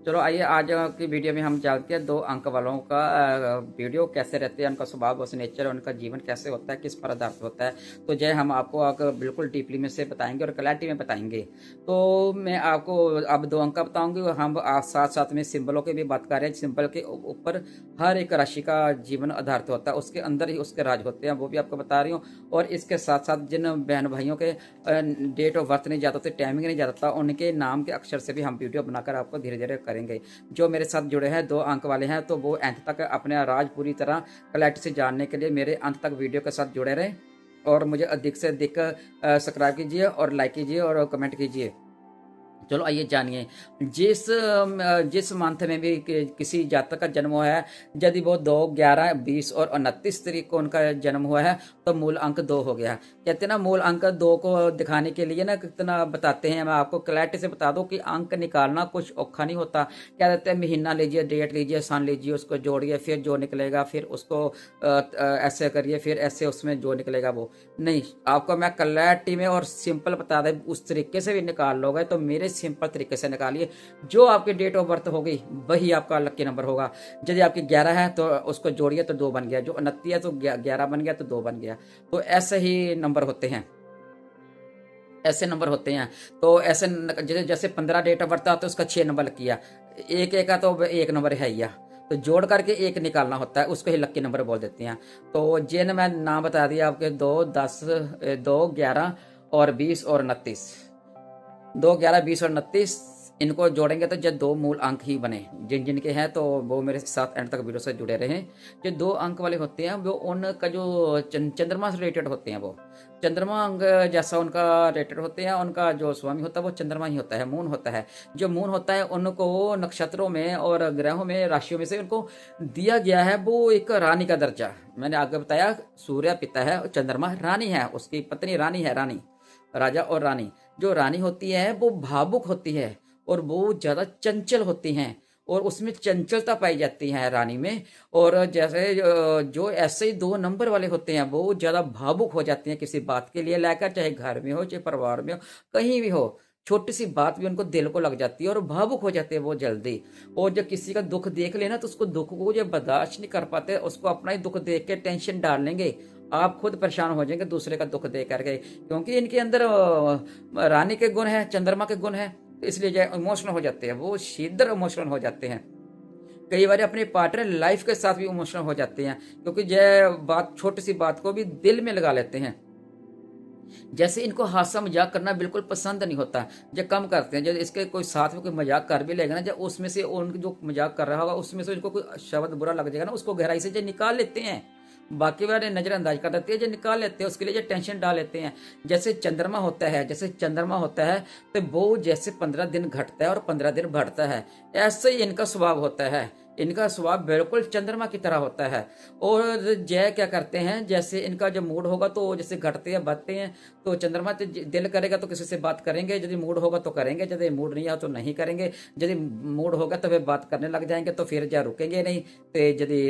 चलो आइए आज की वीडियो में हम जानते हैं 2 अंक वालों का वीडियो कैसे रहते हैं, उनका स्वभाव, उस नेचर, उनका जीवन कैसे होता है, किस पर आधारित होता है। तो जय हम आपको बिल्कुल डीपली में से बताएंगे और क्लैरिटी में बताएंगे। तो मैं आपको अब 2 अंक बताऊंगी और हम साथ साथ में सिंबलों की भी बात कर रहे हैं। सिंबल के ऊपर हर एक राशि का जीवन आधारित होता है, उसके अंदर ही उसके राज होते हैं, वो भी आपको बता रही हूँ। और इसके साथ साथ जिन बहन भाइयों के डेट ऑफ बर्थ नहीं जाता होते, टाइमिंग नहीं जाता, उनके नाम के अक्षर से भी हम वीडियो बनाकर आपको धीरे धीरे करेंगे। जो मेरे साथ जुड़े हैं 2 अंक वाले हैं, तो वो अंत तक अपने राज पूरी तरह क्लैरिटी से जानने के लिए मेरे अंत तक वीडियो के साथ जुड़े रहें और मुझे अधिक से अधिक सब्सक्राइब कीजिए और लाइक कीजिए और कमेंट कीजिए। चलो आइए जानिए। जिस मंथ में भी किसी जातक का जन्म हुआ है, यदि वो 2, 11, 20 और 29 तारीख को उनका जन्म हुआ है, तो मूल अंक 2 हो गया। कहते हैं ना, मूल अंक 2 को दिखाने के लिए ना कितना बताते हैं। मैं आपको क्लैरिटी से बता दूं कि अंक निकालना कुछ औखा नहीं होता। क्या कहते हैं, महीना लीजिए, डेट लीजिए, सन लीजिए, उसको जोड़िए, फिर जो निकलेगा फिर उसको ऐसे करिए, फिर ऐसे उसमें जो निकलेगा वो नहीं। आपको मैं क्लैरिटी में और सिंपल बता दें, उस तरीके से भी निकाल लोगे तो मेरे सिंपल तरीके से निकालिए। जो आपकी डेट ऑफ बर्थ होगी वही आपका लकी नंबर होगा। यदि आपकी 11 है तो उसको जोड़िए तो 2 बन गया, जो 29 है तो 11 बन गया तो 2 बन गया। तो ऐसे ही नंबर होते हैं, ऐसे नंबर होते हैं। तो ऐसे जैसे 15 डेट ऑफ बर्थ आता है, उसका 6 नंबर किया, एक का तो 1 नंबर है ही। तो जोड़ करके 1 निकालना होता है, उसको ही लक्की नंबर बोल देते हैं। तो जिन मैं नाम बता दिया आपके 2, 10, 2, 11 और 20 और 29, 2, 11, 20 और 29 इनको जोड़ेंगे तो जो 2 मूल अंक ही बने। जिन जिनके हैं तो वो मेरे साथ एंड तक वीडियो से जुड़े रहे। जो 2 अंक वाले होते हैं वो उनका जो चंद्रमा से रिलेटेड होते हैं, वो चंद्रमा अंग जैसा उनका रिलेटेड होते हैं। उनका जो स्वामी होता है वो चंद्रमा ही होता है, मून होता है। जो मून होता है उनको नक्षत्रों में और ग्रहों में, राशियों में से उनको दिया गया है वो एक रानी का दर्जा। मैंने आगे बताया, सूर्य पिता है और चंद्रमा रानी है, उसकी पत्नी रानी है। रानी, राजा और रानी, जो रानी होती है वो भावुक होती है और वो ज़्यादा चंचल होती हैं और उसमें चंचलता पाई जाती है रानी में। और जैसे जो ऐसे ही 2 नंबर वाले होते हैं वो ज़्यादा भावुक हो जाती हैं किसी बात के लिए लेकर, चाहे घर में हो, चाहे परिवार में हो, कहीं भी हो। छोटी सी बात भी उनको दिल को लग जाती है और भावुक हो जाते हैं वो जल्दी। और जब किसी का दुख देख लेना तो उसको दुख को जब बर्दाश्त नहीं कर पाते, उसको अपना ही दुख देख के टेंशन डाल लेंगे। आप खुद परेशान हो जाएंगे दूसरे का दुख देख करके, क्योंकि इनके अंदर रानी के गुण है, चंद्रमा के गुण है। तो इसलिए जो इमोशनल हो जाते हैं, वो शीघ्र इमोशनल हो जाते हैं। कई बार अपने पार्टनर लाइफ के साथ भी इमोशनल हो जाते हैं, क्योंकि यह बात, छोटी सी बात को भी दिल में लगा लेते हैं। जैसे इनको हादसा मजाक करना बिल्कुल पसंद नहीं होता, जब कम करते हैं। जब इसके कोई साथ में कोई मजाक कर भी लेगा ना, जब उसमें से उनकी जो मजाक कर रहा होगा उसमें से इनको कोई शब्द बुरा लग जाएगा ना, उसको गहराई से जो निकाल लेते हैं। बाकी वाले नजरअंदाज कर देते हैं, जो निकाल लेते हैं, उसके लिए जो टेंशन डाल लेते हैं। जैसे चंद्रमा होता है, जैसे चंद्रमा होता है तो वो जैसे 15 दिन घटता है और 15 दिन बढ़ता है, ऐसे ही इनका स्वभाव होता है। इनका स्वभाव बिल्कुल चंद्रमा की तरह होता है। और जय क्या करते हैं, जैसे इनका जब मूड होगा तो जैसे घटते हैं बढ़ते हैं। तो चंद्रमा तो दिल करेगा तो किसी से बात करेंगे, यदि मूड होगा तो करेंगे, यदि मूड नहीं आया तो नहीं करेंगे। यदि मूड होगा तो वे बात करने लग जाएंगे, तो फिर जा रुकेंगे नहीं। तो यदि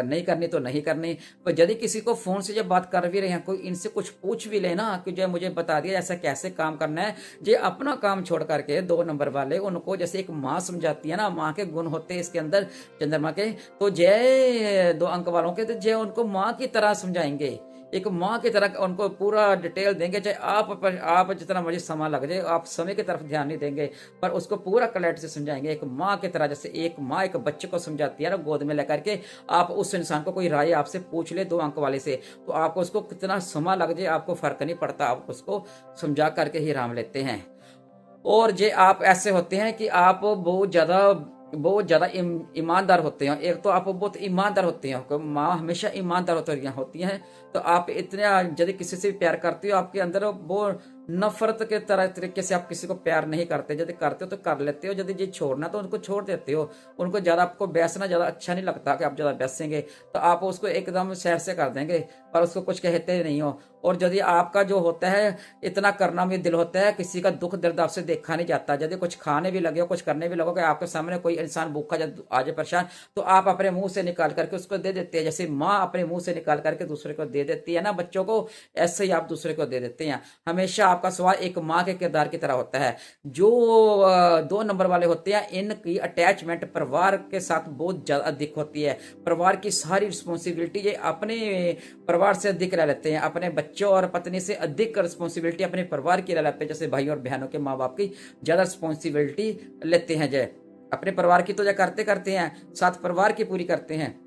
नहीं करनी तो नहीं करनी। तो यदि किसी को फोन से जब बात कर भी रहे हैं, कोई इनसे कुछ पूछ भी लेना कि जो मुझे बता दिया ऐसा कैसे काम करना है, जो अपना काम छोड़ करके 2 नंबर वाले उनको जैसे एक माँ समझाती है ना, माँ के गुण होते हैं इसके अंदर चंद्रमा के। तो जय 2 अंक वालों के तो जय उनको माँ की तरह समझाएंगे, एक माँ की तरह उनको पूरा डिटेल देंगे। चाहे आप जितना मर्जी समय लग जाए, आप समय की तरफ ध्यान नहीं देंगे, पर उसको पूरा क्लैरिटी से समझाएंगे एक माँ की तरह। जैसे एक माँ एक बच्चे को समझाती है ना गोद में लेकर के, आप उस इंसान को कोई राय आपसे पूछ ले 2 अंक वाले से, तो आपको उसको कितना समय लग जाए आपको फर्क नहीं पड़ता, आप उसको समझा करके ही राम लेते हैं। और जे आप ऐसे होते हैं कि आप बहुत ज्यादा ईमानदार होते हैं। एक तो आप बहुत ईमानदार होते हैं, माँ हमेशा ईमानदार होती हैं। तो आप इतने, यदि किसी से भी प्यार करते हो, आपके अंदर वो नफरत के तरह तरीके से आप किसी को प्यार नहीं करते। यदि करते हो तो कर लेते हो, यदि ये छोड़ना तो उनको छोड़ देते हो। उनको ज्यादा, आपको बैसना ज्यादा अच्छा नहीं लगता कि आप ज्यादा बैसेंगे, तो आप उसको एकदम सैर से कर देंगे। पर उसको कुछ कहते नहीं हो। और यदि आपका जो होता है इतना करना भी दिल होता है, किसी का दुख दर्द आपसे देखा नहीं जाता। यदि कुछ खाने भी लगे हो, कुछ करने भी लगोगे, आपके सामने कोई इंसान भूखा जब आ जाए परेशान, तो आप अपने मुंह से निकाल करके उसको दे देते हैं। जैसे माँ अपने मुंह से निकाल करके दूसरे को दे देती है ना बच्चों को, ऐसे ही आप दूसरे को दे देते हैं। हमेशा आपका स्वभाव एक माँ के किरदार की तरह होता है। जो 2 नंबर वाले होते हैं, इनकी अटैचमेंट परिवार के साथ बहुत ज्यादा अधिक होती है। परिवार की सारी रिस्पॉन्सिबिलिटी ये अपने परिवार से अधिक ले लेते हैं, अपने बच्चों और पत्नी से अधिक रिस्पॉन्सिबिलिटी अपने परिवार की ले लेते हैं। जैसे भाई और बहनों के माँ बाप की ज्यादा रिस्पॉन्सिबिलिटी लेते हैं जय, अपने परिवार की तो जय करते करते हैं, साथ परिवार की पूरी करते हैं।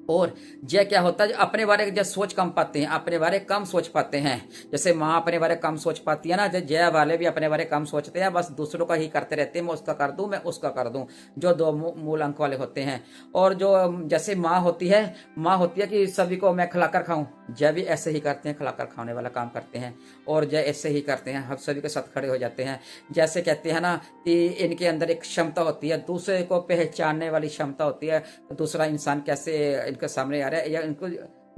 और जय क्या होता है, अपने बारे में जब सोच कम पाते हैं, अपने बारे कम सोच पाते हैं। जैसे माँ अपने बारे कम सोच पाती है ना, जय वाले भी अपने बारे कम सोचते हैं, बस दूसरों का ही करते रहते हैं, मैं उसका कर दूं, मैं उसका कर दूं, जो 2 मूल अंक वाले होते हैं। और जो जैसे माँ होती है कि सभी को मैं खिलाकर खाऊं, जय भी ऐसे ही करते हैं, खिलाकर खाने वाला काम करते हैं। और जय ऐसे ही करते हैं, हम सभी के साथ खड़े हो जाते हैं। जैसे कहते हैं ना कि इनके अंदर एक क्षमता होती है, दूसरे को पहचानने वाली क्षमता होती है, दूसरा इंसान कैसे इनके सामने आ रहा है, या इनको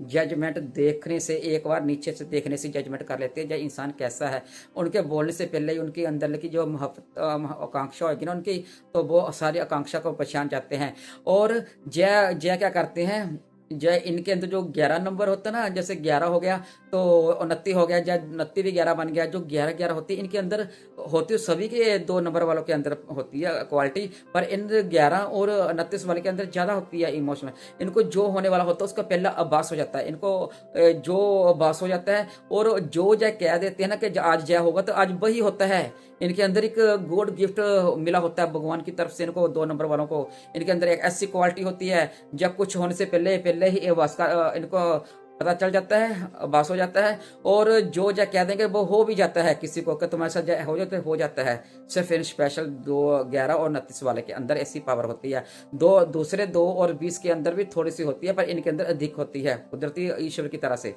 जजमेंट देखने से, एक बार नीचे से देखने से जजमेंट कर लेते हैं, जो इंसान कैसा है। उनके बोलने से पहले ही उनके अंदर की जो आकांक्षा होगी ना उनकी, तो वो सारी आकांक्षा को पहचान जाते हैं। और जय जय क्या करते हैं, जय इनके अंदर जो 11 नंबर होता है ना, जैसे 11 हो गया तो 29 हो गया, जय 29 भी 11 बन गया, जो 11 होती है इनके अंदर होती है, सभी के 2 नंबर वालों के अंदर होती है क्वालिटी, पर इन 11 और 29 वाले के अंदर ज्यादा होती है इमोशनल। इनको जो होने वाला होता है उसका पहला आभास हो जाता है, इनको जो आभास हो जाता है, और जो जय कह देते हैं ना कि आज जय होगा तो आज वही होता है। इनके अंदर एक गॉड गिफ्ट मिला होता है भगवान की तरफ से इनको, 2 नंबर वालों को। इनके अंदर एक ऐसी क्वालिटी होती है, जब कुछ होने से पहले पहले ही इनको पता चल जाता है, आभास हो जाता है। और जो जय कह देंगे वो हो भी जाता है, किसी को कि तुम्हारे साथ जय हो जाता है। सिर्फ इन स्पेशल 11 और 29 वाले के अंदर ऐसी पावर होती है। दूसरे 2 और 20 के अंदर भी थोड़ी सी होती है, पर इनके अंदर अधिक होती है, कुदरती ईश्वर की तरह से।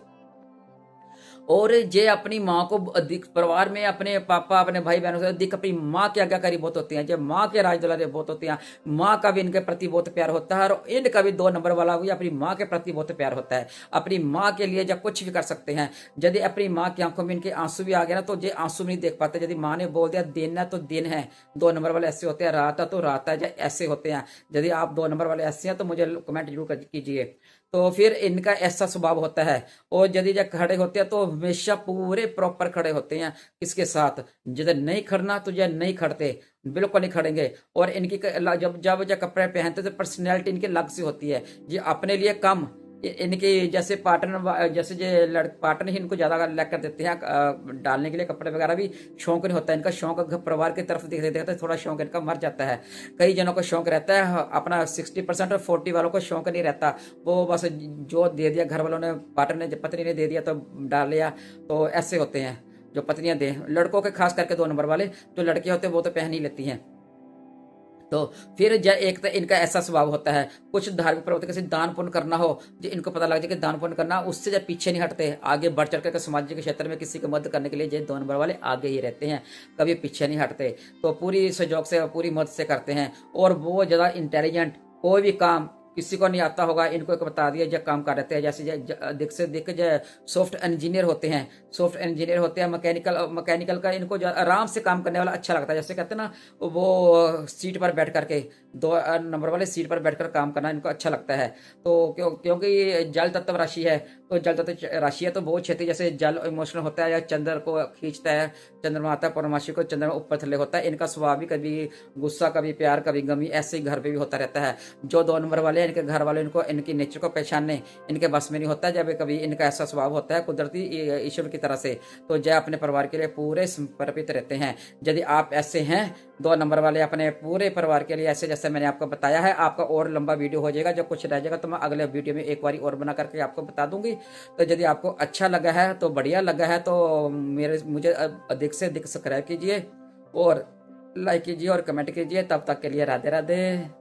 और जे अपनी माँ को अधिक, परिवार में अपने पापा अपने भाई बहनों से अधिक अपनी माँ की आज्ञाकारी बहुत होती हैं, जब माँ के राज दुलारे बहुत होती हैं। माँ का भी इनके प्रति बहुत प्यार होता है, और इनका भी 2 नंबर वाला भी अपनी माँ के प्रति बहुत प्यार होता है। अपनी माँ के लिए जब कुछ भी कर सकते हैं। यदि अपनी माँ की आंखों में इनके आंसू भी आ गए ना, तो ये आंसू नहीं देख पाते। यदि माँ ने बोल दिया दिन है तो दिन है, 2 नंबर वाले ऐसे होते हैं, रात है तो रात है, ऐसे होते हैं। यदि आप 2 नंबर वाले ऐसे हैं तो मुझे कमेंट जरूर कीजिए। तो फिर इनका ऐसा स्वभाव होता है। और यदि जब खड़े होते हैं तो हमेशा पूरे प्रॉपर खड़े होते हैं, किसके साथ, यदि नहीं खड़ना तो यह नहीं खड़ते, बिल्कुल नहीं खड़ेंगे। और इनकी जब जब जब कपड़े पहनते तो पर्सनैलिटी इनकी अलग सी होती है। ये अपने लिए कम, इनकी जैसे पार्टनर, जैसे जो पार्टनर ही इनको ज्यादा लग कर देते हैं डालने के लिए, कपड़े वगैरह भी शौक नहीं होता इनका। शौक परिवार की तरफ देख देते थोड़ा शौक इनका मर जाता है। कई जनों को शौक रहता है अपना 60% और 40 वालों को शौक नहीं रहता। वो बस जो दे दिया घर वालों ने, पार्टनर ने, पत्नी ने दे दिया तो डाल लिया, तो ऐसे होते हैं जो पत्नियां दे। लड़कों के खास करके 2 नंबर वाले जो लड़कियां होते हैं वो तो पहन ही लेती हैं। तो फिर एक तो इनका ऐसा स्वभाव होता है, कुछ धार्मिक प्रवृत्ति किसी दान पुण्य करना हो, जो इनको पता लग जाए कि दान पुण्य करना, उससे जब पीछे नहीं हटते, आगे बढ़ चढ़ कर समाज के क्षेत्र में किसी की मदद करने के लिए ये 2 नंबर वाले आगे ही रहते हैं, कभी पीछे नहीं हटते। तो पूरी सहयोग से, पूरी मदद से करते हैं। और वो ज्यादा इंटेलिजेंट, कोई भी काम किसी को नहीं आता होगा इनको एक बता दिया जब काम कर रहते हैं। जैसे देख से देख जो सॉफ्ट इंजीनियर होते हैं, मैकेनिकल का इनको आराम से काम करने वाला अच्छा लगता है। जैसे कहते हैं ना, वो सीट पर बैठ करके, 2 नंबर वाले सीट पर बैठकर काम करना इनको अच्छा लगता है। तो क्योंकि जल तत्व राशि है, तो जल तत्व राशि है तो बहुत छेती, जैसे जल इमोशनल होता है या चंद्र को खींचता है, चंद्रमा आता है पूर्णमासी को, चंद्रमा ऊपर थले होता है। इनका स्वभाव भी कभी गुस्सा, कभी प्यार, कभी गमी, ऐसे ही घर पे भी होता रहता है। जो 2 नंबर वाले इनके घर वाले इनको, इनकी नेचर को पहचानने इनके बस में नहीं होता। जब कभी इनका ऐसा स्वभाव होता है कुदरती ईश्वर की तरह से, तो जय अपने परिवार के लिए पूरे समर्पित रहते हैं। यदि आप ऐसे हैं 2 नंबर वाले, अपने पूरे परिवार के लिए ऐसे, जैसे मैंने आपको बताया है, आपका और लंबा वीडियो हो जाएगा, जो कुछ रह जाएगा तो मैं अगले वीडियो में एक बार और बना करके आपको बता दूंगी। तो यदि आपको अच्छा लगा है तो बढ़िया लगा है तो मुझे अधिक से अधिक सब्सक्राइब कीजिए और लाइक कीजिए और कमेंट कीजिए। तब तक के लिए राधे राधे।